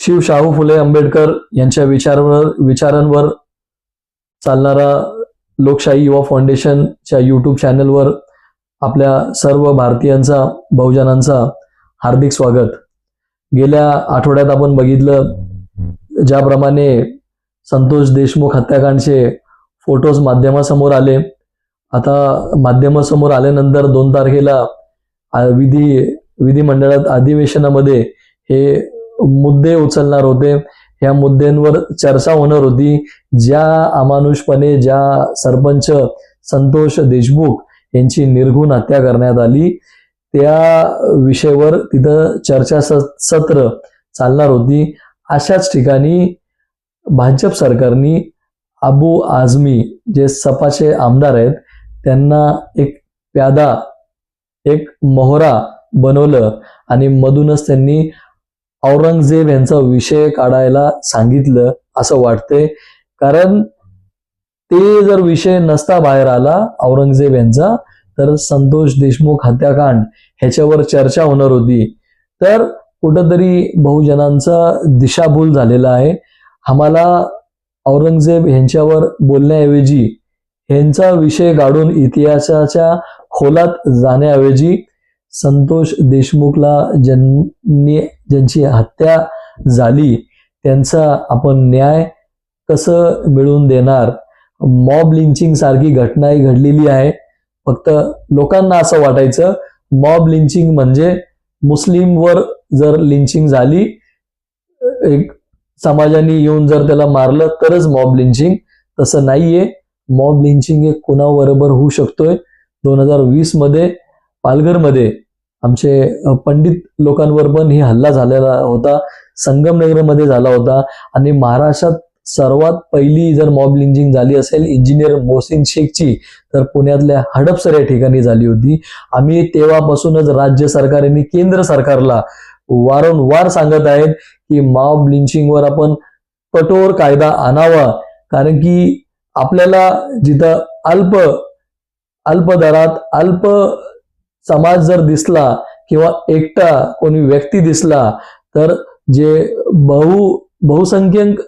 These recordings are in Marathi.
शिव शाहू फुले आंबेडकर यांच्या विचारांवर चालणारा लोकशाही युवा फाउंडेशनच्या यूट्यूब चॅनलवर आपल्या सर्व भारतीयांचा, बहुजनांचा हार्दिक स्वागत. गेल्या आठवड्यात आपण बघितलं ज्याप्रमाणे संतोष देशमुख हत्याकांडचे फोटोज माध्यमासमोर आले. आता माध्यमासमोर आल्यानंतर 2 तारखेला विधिमंडळात अधिवेशनामध्ये हे मुद्दे उचलणार होते. ह्या मुद्द्यांवर चर्चा होणार होती. ज्या अमानुषपणे ज्या सरपंच संतोष देशमुख यांची निर्घृण हत्या करण्यात आली त्या विषयावर तिथं चर्चा सत्र चालणार होती. अशाच ठिकाणी भाजप सरकारने अबू आझमी जे सपाचे आमदार आहेत त्यांना एक प्यादा, एक मोहरा बनवलं आणि मधूनच त्यांनी औरंगजेब यांचा विषय काढायला सांगितलं असं वाटतंय. कारण ते जर विषय नसता बाहेर आला औरंगजेब यांचा तर संतोष देशमुख हत्याकांड ह्याच्यावर चर्चा होणार होती. तर कुठंतरी बहुजनांचा दिशाभूल झालेला आहे. आम्हाला औरंगजेब यांच्यावर बोलण्याऐवजी यांचा विषय काढून इतिहासाच्या खोलात जाण्याऐवजी संतोष देशमुखला ज्यांची हत्या झाली त्यांचा आपण न्याय कसं मिळवून देणार. मॉब लिंचिंग सारखी घटनाही घडलेली आहे. फक्त लोकांना असं वाटायचं मॉब लिंचिंग म्हणजे मुस्लिमवर जर लिंचिंग झाली, एक समाजाने येऊन जर त्याला मारलं तरच मॉब लिंचिंग. तसं नाहीये. मॉब लिंचिंग हे कुणाबरोबर होऊ शकतोय. 2020 मध्ये पालघरमध्ये आमचे पंडित लोकांवर पण ही हल्ला झालेला होता. संगमनेरमध्ये झाला होता. आणि महाराष्ट्रात सर्वात पहिली जर मॉब लिंचिंग झाली असेल इंजिनियर मोहसिन शेखची तर पुण्यातल्या हडपसर या ठिकाणी झाली होती. आम्ही तेव्हापासूनच राज्य सरकारने केंद्र सरकारला वारंवार सांगत आहेत की मॉब लिंचिंगवर आपण कठोर कायदा आणावा. कारण की आपल्याला जिथं अल्प दरात अल्प समाज जर दिसला किंवा एकटा कोणी व्यक्ती दिसला तर जे बहुसंख्यक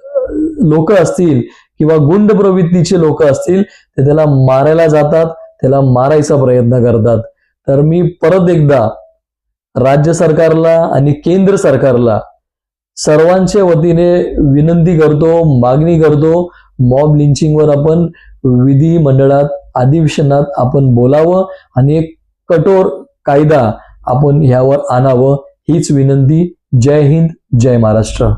लोक असतील किंवा गुंड प्रवृत्तीचे लोक असतील ते त्याला मारायला जातात, त्याला मारायचा प्रयत्न करतात. तर मी परत एकदा राज्य सरकारला आणि केंद्र सरकारला सर्वांच्या वतीने विनंती करतो, मागणी करतो, मॉब लिंचिंगवर आपण विधिमंडळात अधिवेशनात आपण बोलावं आणि एक कठोर कायदा आपण ह्यावर आणावं हीच विनंती. जय हिंद, जय महाराष्ट्र.